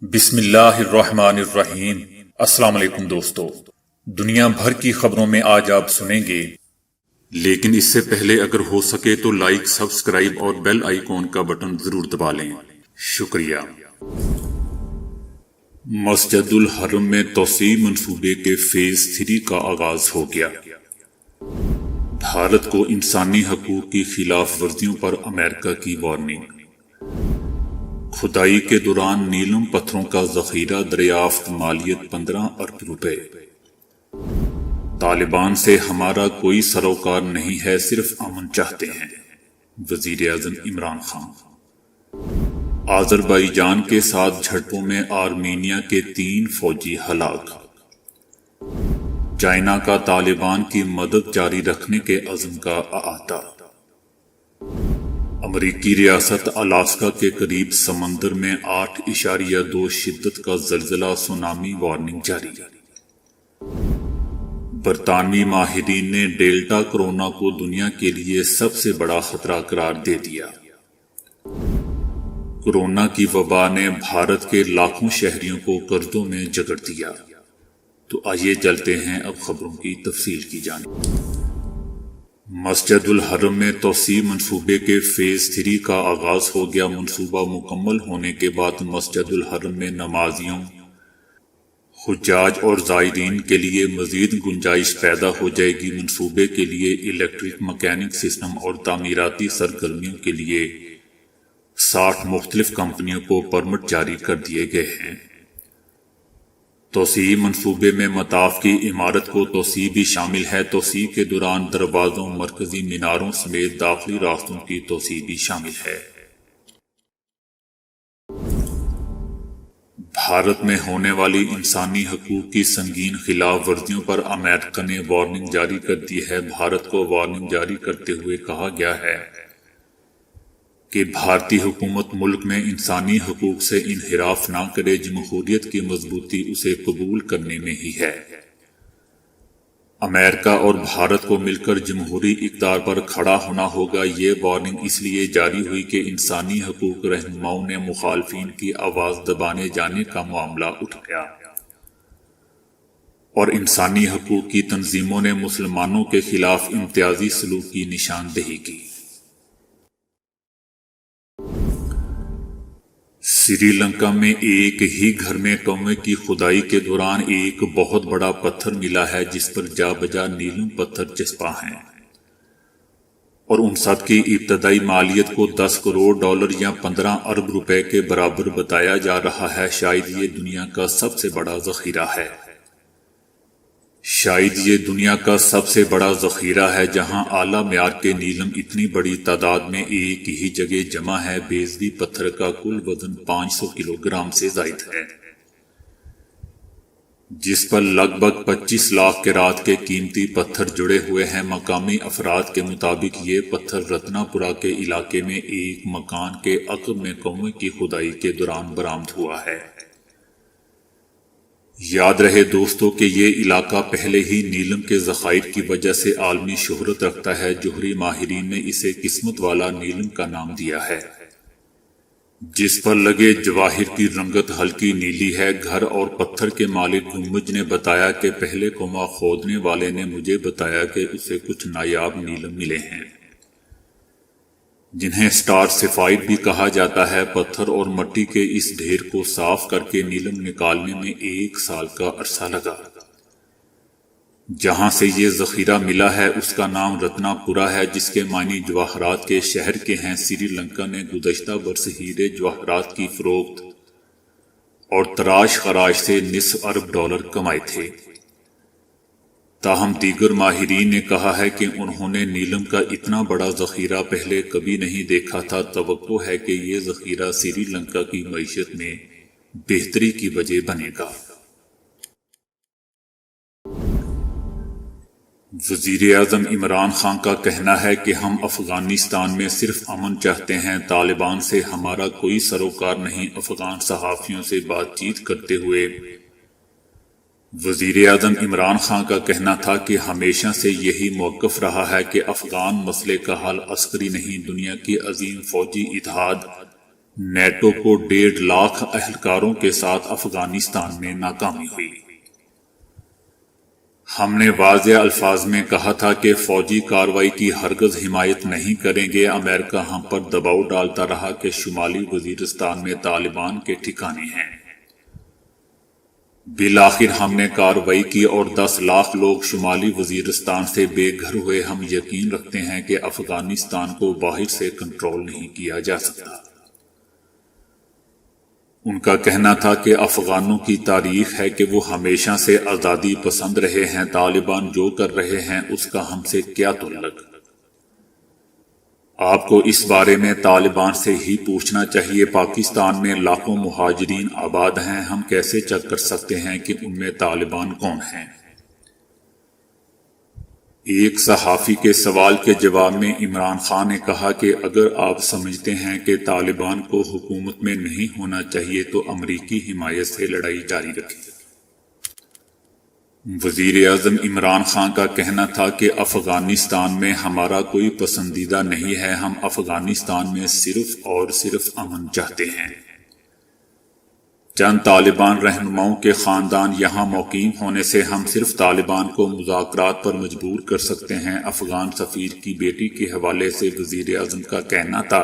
بسم اللہ الرحمن الرحیم۔ السلام علیکم دوستو، دنیا بھر کی خبروں میں آج آپ سنیں گے، لیکن اس سے پہلے اگر ہو سکے تو لائک، سبسکرائب اور بیل آئیکن کا بٹن ضرور دبا لیں، شکریہ۔ مسجد الحرم میں توسیع منصوبے کے فیز 3 کا آغاز ہو گیا۔ بھارت کو انسانی حقوق کی خلاف ورزیوں پر امریکہ کی وارننگ۔ کھدائی کے دوران نیلم پتھروں کا ذخیرہ دریافت، مالیت 15 ارب روپے۔ طالبان سے ہمارا کوئی سروکار نہیں ہے، صرف امن چاہتے ہیں، وزیر اعظم عمران خان۔ آذربائیجان کے ساتھ جھڑپوں میں آرمینیا کے 3 فوجی ہلاک۔ چائنا کا طالبان کی مدد جاری رکھنے کے عزم کا اعادہ۔ امریکی ریاست الاسکا کے قریب سمندر میں 8.2 شدت کا زلزلہ، سونامی وارننگ جاری۔ برطانوی ماہرین نے ڈیلٹا کرونا کو دنیا کے لیے سب سے بڑا خطرہ قرار دے دیا۔ کورونا کی وبا نے بھارت کے لاکھوں شہریوں کو قرضوں میں جکڑ دیا۔ تو آئیے چلتے ہیں اب خبروں کی تفصیل کی جانب۔ مسجد الحرم میں توسیع منصوبے کے فیز 3 کا آغاز ہو گیا۔ منصوبہ مکمل ہونے کے بعد مسجد الحرم میں نمازیوں، حجاج اور زائرین کے لیے مزید گنجائش پیدا ہو جائے گی۔ منصوبے کے لیے الیکٹرک مکینک سسٹم اور تعمیراتی سرگرمیوں کے لیے 60 مختلف کمپنیوں کو پرمٹ جاری کر دیے گئے ہیں۔ توسیع منصوبے میں مطاف کی عمارت کو توسیع بھی شامل ہے۔ توسیع کے دوران دروازوں، مرکزی میناروں سمیت داخلی راستوں کی توسیع بھی شامل ہے۔ بھارت میں ہونے والی انسانی حقوق کی سنگین خلاف ورزیوں پر امریکہ نے وارننگ جاری کر دی ہے۔ بھارت کو وارننگ جاری کرتے ہوئے کہا گیا ہے کہ بھارتی حکومت ملک میں انسانی حقوق سے انحراف نہ کرے۔ جمہوریت کی مضبوطی اسے قبول کرنے میں ہی ہے۔ امریکہ اور بھارت کو مل کر جمہوری اقدار پر کھڑا ہونا ہوگا۔ یہ وارننگ اس لیے جاری ہوئی کہ انسانی حقوق رہنماؤں نے مخالفین کی آواز دبانے جانے کا معاملہ اٹھایا اور انسانی حقوق کی تنظیموں نے مسلمانوں کے خلاف امتیازی سلوک کی نشاندہی کی۔ سری لنکا میں ایک ہی گھر میں کنویں کی کھدائی کے دوران ایک بہت بڑا پتھر ملا ہے، جس پر جا بجا نیلم پتھر چسپاں ہیں، اور ان سب کی ابتدائی مالیت کو $10 کروڑ یا 15 ارب روپے کے برابر بتایا جا رہا ہے۔ شاید یہ دنیا کا سب سے بڑا ذخیرہ ہے۔ جہاں اعلیٰ معیار کے نیلم اتنی بڑی تعداد میں ایک ہی جگہ جمع ہے۔ بیضوی پتھر کا کل وزن 500 کلو گرام سے زائد ہے، جس پر لگ بھگ 25 لاکھ کیرات کے قیمتی پتھر جڑے ہوئے ہیں۔ مقامی افراد کے مطابق یہ پتھر رتنا پورہ کے علاقے میں ایک مکان کے عقب میں کنویں کی کھدائی کے دوران برآمد ہوا ہے۔ یاد رہے دوستو کہ یہ علاقہ پہلے ہی نیلم کے ذخائر کی وجہ سے عالمی شہرت رکھتا ہے۔ جوہری ماہرین نے اسے قسمت والا نیلم کا نام دیا ہے، جس پر لگے جواہر کی رنگت ہلکی نیلی ہے۔ گھر اور پتھر کے مالک گنبج نے بتایا کہ پہلے کنواں کھودنے والے نے مجھے بتایا کہ اسے کچھ نایاب نیلم ملے ہیں، جنہیں سٹار سفائٹ بھی کہا جاتا ہے۔ پتھر اور مٹی کے اس ڈھیر کو صاف کر کے نیلم نکالنے میں 1 سال کا عرصہ لگا۔ جہاں سے یہ ذخیرہ ملا ہے اس کا نام رتنا پورہ ہے، جس کے معنی جواہرات کے شہر کے ہیں۔ سری لنکا نے گزشتہ برس ہیرے جواہرات کی فروخت اور تراش خراش سے $نصف ارب کمائے تھے۔ تاہم دیگر ماہرین نے کہا ہے کہ انہوں نے نیلم کا اتنا بڑا ذخیرہ پہلے کبھی نہیں دیکھا تھا۔ توقع ہے کہ یہ ذخیرہ سری لنکا کی معیشت میں بہتری کی وجہ بنے گا۔ وزیر اعظم عمران خان کا کہنا ہے کہ ہم افغانستان میں صرف امن چاہتے ہیں، طالبان سے ہمارا کوئی سروکار نہیں۔ افغان صحافیوں سے بات چیت کرتے ہوئے وزیر اعظم عمران خان کا کہنا تھا کہ ہمیشہ سے یہی موقف رہا ہے کہ افغان مسئلے کا حل عسکری نہیں، دنیا کی عظیم فوجی اتحاد نیٹو کو 1.5 لاکھ اہلکاروں کے ساتھ افغانستان میں ناکامی ہوئی۔ ہم نے واضح الفاظ میں کہا تھا کہ فوجی کارروائی کی ہرگز حمایت نہیں کریں گے۔ امریکہ ہم پر دباؤ ڈالتا رہا کہ شمالی وزیرستان میں طالبان کے ٹھکانے ہیں۔ بالآخر ہم نے کارروائی کی اور 10 لاکھ لوگ شمالی وزیرستان سے بے گھر ہوئے۔ ہم یقین رکھتے ہیں کہ افغانستان کو باہر سے کنٹرول نہیں کیا جا سکتا۔ ان کا کہنا تھا کہ افغانوں کی تاریخ ہے کہ وہ ہمیشہ سے آزادی پسند رہے ہیں، طالبان جو کر رہے ہیں اس کا ہم سے کیا تعلق۔ آپ کو اس بارے میں طالبان سے ہی پوچھنا چاہیے۔ پاکستان میں لاکھوں مہاجرین آباد ہیں، ہم کیسے چیک کر سکتے ہیں کہ ان میں طالبان کون ہیں؟ ایک صحافی کے سوال کے جواب میں عمران خان نے کہا کہ اگر آپ سمجھتے ہیں کہ طالبان کو حکومت میں نہیں ہونا چاہیے تو امریکی حمایت سے لڑائی جاری رکھیں۔ وزیر اعظم عمران خان کا کہنا تھا کہ افغانستان میں ہمارا کوئی پسندیدہ نہیں ہے، ہم افغانستان میں صرف اور صرف امن چاہتے ہیں۔ چند طالبان رہنماؤں کے خاندان یہاں مقیم ہونے سے ہم صرف طالبان کو مذاکرات پر مجبور کر سکتے ہیں۔ افغان سفیر کی بیٹی کے حوالے سے وزیر اعظم کا کہنا تھا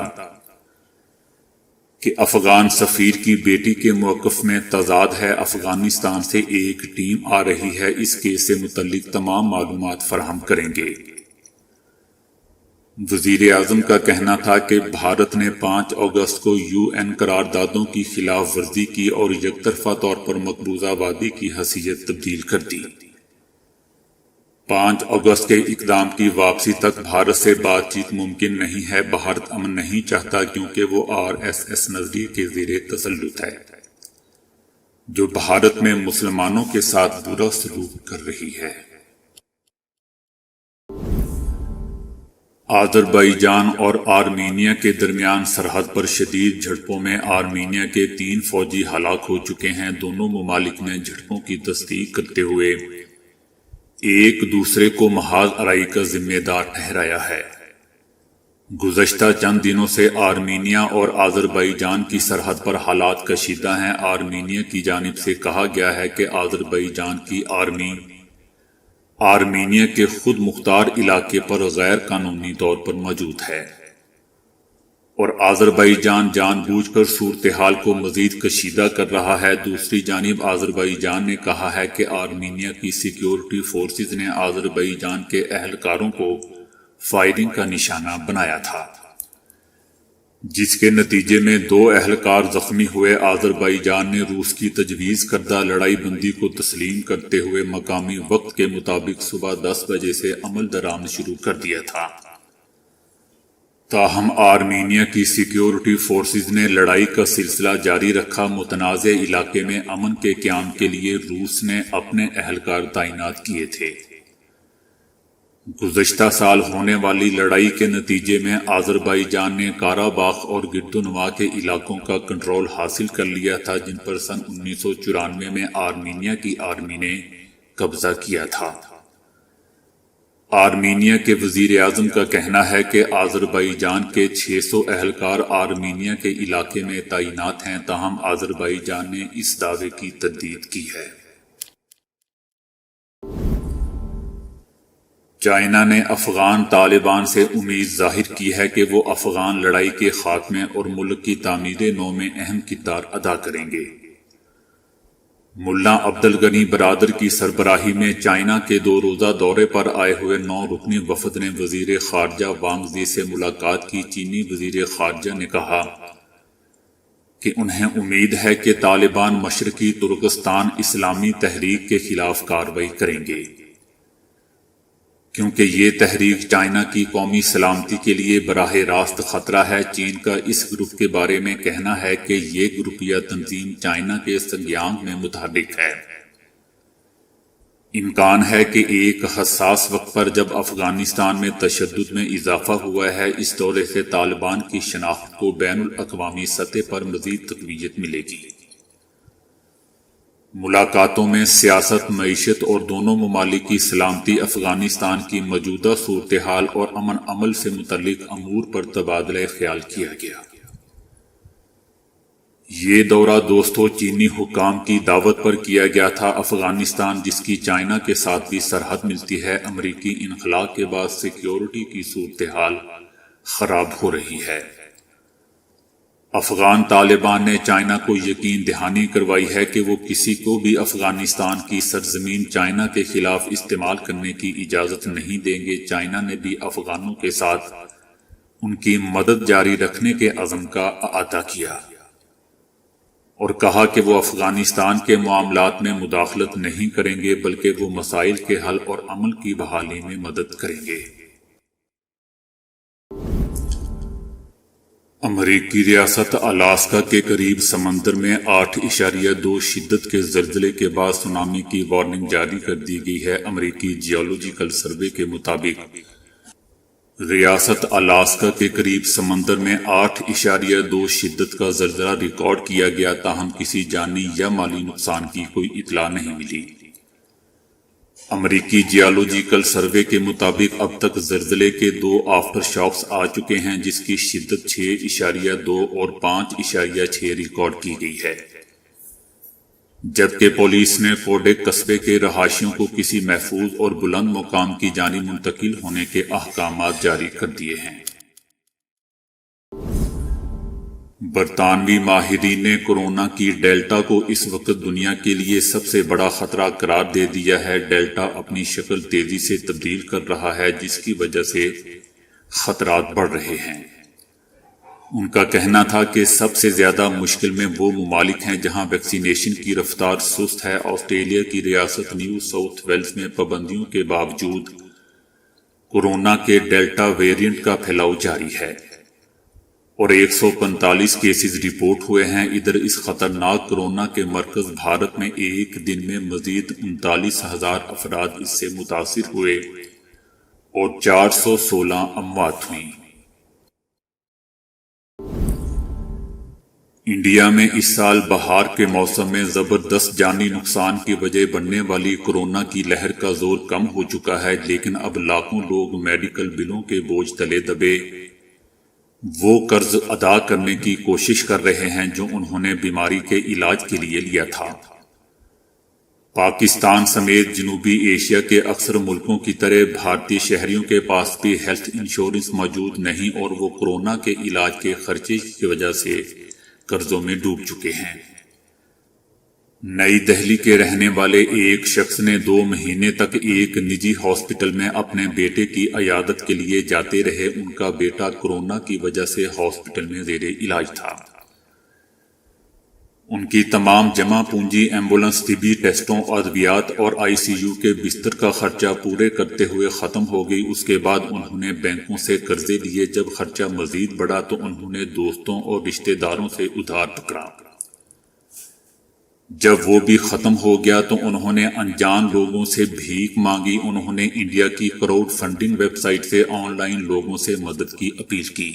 کہ افغان سفیر کی بیٹی کے موقف میں تضاد ہے۔ افغانستان سے ایک ٹیم آ رہی ہے، اس کیس سے متعلق تمام معلومات فراہم کریں گے۔ وزیر اعظم کا کہنا تھا کہ بھارت نے 5 اگست کو UN قراردادوں کی خلاف ورزی کی اور یک طرفہ طور پر مقبوضہ وادی کی حیثیت تبدیل کر دی۔ 5 اگست کے اقدام کی واپسی تک بھارت سے بات چیت ممکن نہیں ہے۔ بھارت امن نہیں چاہتا کیونکہ وہ RSS نظریے کے زیر تسلط ہے، جو بھارت میں مسلمانوں کے ساتھ برا سلوک کر رہی ہے۔ آذربائیجان اور آرمینیا کے درمیان سرحد پر شدید جھڑپوں میں آرمینیا کے 3 فوجی ہلاک ہو چکے ہیں۔ دونوں ممالک نے جھڑپوں کی تصدیق کرتے ہوئے ایک دوسرے کو محاذ آرائی کا ذمہ دار ٹھہرایا ہے۔ گزشتہ چند دنوں سے آرمینیا اور آذربائیجان کی سرحد پر حالات کشیدہ ہیں۔ آرمینیا کی جانب سے کہا گیا ہے کہ آذربائیجان کی آرمی آرمینیا کے خود مختار علاقے پر غیر قانونی طور پر موجود ہے اور آذربائیجان جان بوجھ کر صورتحال کو مزید کشیدہ کر رہا ہے۔ دوسری جانب آذربائیجان نے کہا ہے کہ آرمینیا کی سیکیورٹی فورسز نے آذربائیجان کے اہلکاروں کو فائرنگ کا نشانہ بنایا تھا، جس کے نتیجے میں 2 اہلکار زخمی ہوئے۔ آذربائیجان نے روس کی تجویز کردہ لڑائی بندی کو تسلیم کرتے ہوئے مقامی وقت کے مطابق صبح 10 بجے سے عمل درآمد شروع کر دیا تھا۔ تاہم آرمینیا کی سیکیورٹی فورسز نے لڑائی کا سلسلہ جاری رکھا۔ متنازع علاقے میں امن کے قیام کے لیے روس نے اپنے اہلکار تعینات کیے تھے۔ گزشتہ سال ہونے والی لڑائی کے نتیجے میں آذربائیجان نے قاراباخ اور گردونوا کے علاقوں کا کنٹرول حاصل کر لیا تھا، جن پر سن 1994 میں آرمینیا کی آرمی نے قبضہ کیا تھا۔ آرمینیا کے وزیر اعظم کا کہنا ہے کہ آذربائیجان کے 600 اہلکار آرمینیا کے علاقے میں تعینات ہیں، تاہم آذربائیجان نے اس دعوے کی تردید کی ہے۔ چائنا نے افغان طالبان سے امید ظاہر کی ہے کہ وہ افغان لڑائی کے خاتمے اور ملک کی تعمیر نو میں اہم کردار ادا کریں گے۔ ملا عبدالغنی برادر کی سربراہی میں چائنا کے 2 روزہ دورے پر آئے ہوئے 9 رکنی وفد نے وزیر خارجہ وانگ زی سے ملاقات کی۔ چینی وزیر خارجہ نے کہا کہ انہیں امید ہے کہ طالبان مشرقی ترکستان اسلامی تحریک کے خلاف کارروائی کریں گے، کیونکہ یہ تحریک چائنا کی قومی سلامتی کے لیے براہ راست خطرہ ہے۔ چین کا اس گروپ کے بارے میں کہنا ہے کہ یہ گروپ یا تنظیم چائنا کے سنگیانگ میں متحرک ہے۔ امکان ہے کہ ایک حساس وقت پر جب افغانستان میں تشدد میں اضافہ ہوا ہے، اس دورے سے طالبان کی شناخت کو بین الاقوامی سطح پر مزید تقویت ملے گی۔ ملاقاتوں میں سیاست، معیشت اور دونوں ممالک کی سلامتی، افغانستان کی موجودہ صورتحال اور امن عمل سے متعلق امور پر تبادلہ خیال کیا گیا۔ یہ دورہ دوستوں چینی حکام کی دعوت پر کیا گیا تھا۔ افغانستان، جس کی چائنا کے ساتھ بھی سرحد ملتی ہے، امریکی انخلاء کے بعد سیکیورٹی کی صورتحال خراب ہو رہی ہے۔ افغان طالبان نے چائنا کو یقین دہانی کروائی ہے کہ وہ کسی کو بھی افغانستان کی سرزمین چائنا کے خلاف استعمال کرنے کی اجازت نہیں دیں گے۔ چائنا نے بھی افغانوں کے ساتھ ان کی مدد جاری رکھنے کے عزم کا اعادہ کیا اور کہا کہ وہ افغانستان کے معاملات میں مداخلت نہیں کریں گے، بلکہ وہ مسائل کے حل اور امن کی بحالی میں مدد کریں گے۔ امریکی ریاست الاسکا کے قریب سمندر میں 8.2 شدت کے زلزلے کے بعد سونامی کی وارننگ جاری کر دی گئی ہے۔ امریکی جیولوجیکل سروے کے مطابق ریاست الاسکا کے قریب سمندر میں 8.2 شدت کا زلزلہ ریکارڈ کیا گیا، تاہم کسی جانی یا مالی نقصان کی کوئی اطلاع نہیں ملی۔ امریکی جیولوجیکل سروے کے مطابق اب تک زلزلے کے 2 آفٹر شاکس آ چکے ہیں، جس کی شدت 6.2 اور 5.6 ریکارڈ کی گئی ہے، جبکہ پولیس نے کوڈیک قصبے کے رہائشیوں کو کسی محفوظ اور بلند مقام کی جانب منتقل ہونے کے احکامات جاری کر دیے ہیں۔ برطانوی ماہرین نے کورونا کی ڈیلٹا کو اس وقت دنیا کے لیے سب سے بڑا خطرہ قرار دے دیا ہے۔ ڈیلٹا اپنی شکل تیزی سے تبدیل کر رہا ہے، جس کی وجہ سے خطرات بڑھ رہے ہیں۔ ان کا کہنا تھا کہ سب سے زیادہ مشکل میں وہ ممالک ہیں جہاں ویکسینیشن کی رفتار سست ہے۔ آسٹریلیا کی ریاست نیو ساؤتھ ویلز میں پابندیوں کے باوجود کورونا کے ڈیلٹا ویرینٹ کا پھیلاؤ جاری ہے اور 145 کیسز رپورٹ ہوئے ہیں۔ ادھر اس خطرناک کورونا کے مرکز بھارت میں ایک دن میں مزید 39,000 افراد اس سے متاثر ہوئے اور 416 اموات ہوئیں۔ انڈیا میں اس سال بہار کے موسم میں زبردست جانی نقصان کی وجہ بننے والی کورونا کی لہر کا زور کم ہو چکا ہے، لیکن اب لاکھوں لوگ میڈیکل بلوں کے بوجھ تلے دبے وہ قرض ادا کرنے کی کوشش کر رہے ہیں جو انہوں نے بیماری کے علاج کے لیے لیا تھا۔ پاکستان سمیت جنوبی ایشیا کے اکثر ملکوں کی طرح بھارتی شہریوں کے پاس بھی ہیلتھ انشورنس موجود نہیں اور وہ کورونا کے علاج کے خرچے کی وجہ سے قرضوں میں ڈوب چکے ہیں۔ نئی دہلی کے رہنے والے ایک شخص نے 2 مہینے تک ایک نجی ہاسپٹل میں اپنے بیٹے کی عیادت کے لیے جاتے رہے۔ ان کا بیٹا کورونا کی وجہ سے ہاسپٹل میں زیر علاج تھا۔ ان کی تمام جمع پونجی ایمبولینس، طبی ٹیسٹوں، ادویات اور ICU کے بستر کا خرچہ پورے کرتے ہوئے ختم ہو گئی۔ اس کے بعد انہوں نے بینکوں سے قرضے لیے۔ جب خرچہ مزید بڑھا تو انہوں نے دوستوں اور رشتہ داروں سے ادھار پکڑا۔ جب وہ بھی ختم ہو گیا تو انہوں نے انجان لوگوں سے بھیک مانگی۔ انہوں نے انڈیا کی کراؤڈ فنڈنگ ویب سائٹ سے آن لائن لوگوں سے مدد کی اپیل کی۔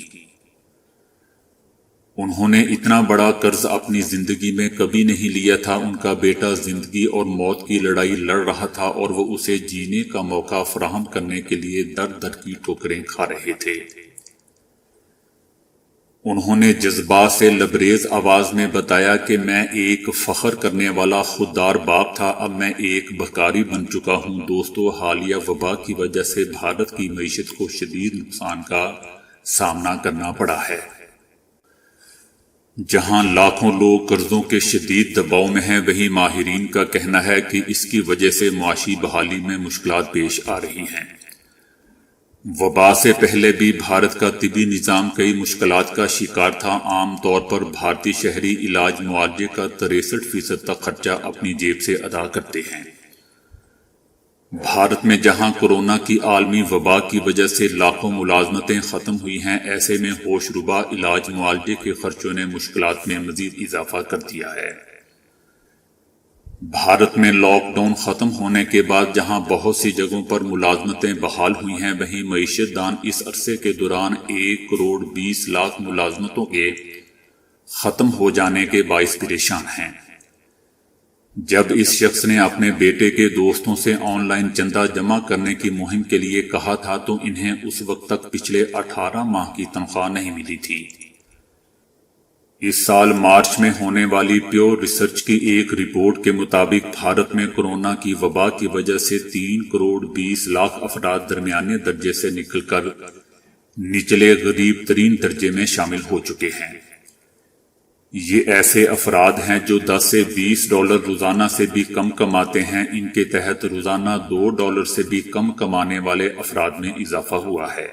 انہوں نے اتنا بڑا قرض اپنی زندگی میں کبھی نہیں لیا تھا۔ ان کا بیٹا زندگی اور موت کی لڑائی لڑ رہا تھا اور وہ اسے جینے کا موقع فراہم کرنے کے لیے در در کی ٹھوکریں کھا رہے تھے۔ انہوں نے جذبات سے لبریز آواز میں بتایا کہ میں ایک فخر کرنے والا خوددار باپ تھا، اب میں ایک بھکاری بن چکا ہوں۔ دوستو، حالیہ وبا کی وجہ سے بھارت کی معیشت کو شدید نقصان کا سامنا کرنا پڑا ہے۔ جہاں لاکھوں لوگ قرضوں کے شدید دباؤ میں ہیں، وہیں ماہرین کا کہنا ہے کہ اس کی وجہ سے معاشی بحالی میں مشکلات پیش آ رہی ہیں۔ وبا سے پہلے بھی بھارت کا طبی نظام کئی مشکلات کا شکار تھا۔ عام طور پر بھارتی شہری علاج معالجے کا 63% تک خرچہ اپنی جیب سے ادا کرتے ہیں۔ بھارت میں جہاں کورونا کی عالمی وبا کی وجہ سے لاکھوں ملازمتیں ختم ہوئی ہیں، ایسے میں ہوش ربا علاج معالجے کے خرچوں نے مشکلات میں مزید اضافہ کر دیا ہے۔ بھارت میں لاک ڈاؤن ختم ہونے کے بعد جہاں بہت سی جگہوں پر ملازمتیں بحال ہوئی ہیں، وہیں معیشت دان اس عرصے کے دوران 1,20,00,000 ملازمتوں کے ختم ہو جانے کے باعث پریشان ہیں۔ جب اس شخص نے اپنے بیٹے کے دوستوں سے آن لائن چندہ جمع کرنے کی مہم کے لیے کہا تھا تو انہیں اس وقت تک پچھلے 18 ماہ کی تنخواہ نہیں ملی تھی۔ اس سال مارچ میں ہونے والی پیو ریسرچ کی ایک رپورٹ کے مطابق بھارت میں کورونا کی وبا کی وجہ سے 3 کروڑ 20 لاکھ افراد درمیانے درجے سے نکل کر نچلے غریب ترین درجے میں شامل ہو چکے ہیں۔ یہ ایسے افراد ہیں جو 10 سے 20 ڈالر روزانہ سے بھی کم کماتے ہیں۔ ان کے تحت روزانہ 2 ڈالر سے بھی کم کمانے والے افراد میں اضافہ ہوا ہے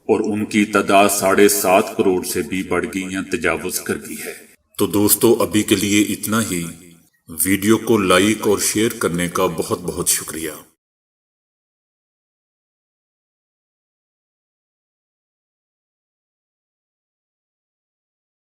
اور ان کی تعداد 7.5 کروڑ سے بھی بڑھ گئی یا تجاوز کر گئی ہے۔ تو دوستو ابھی کے لیے اتنا ہی۔ ویڈیو کو لائک اور شیئر کرنے کا بہت بہت شکریہ۔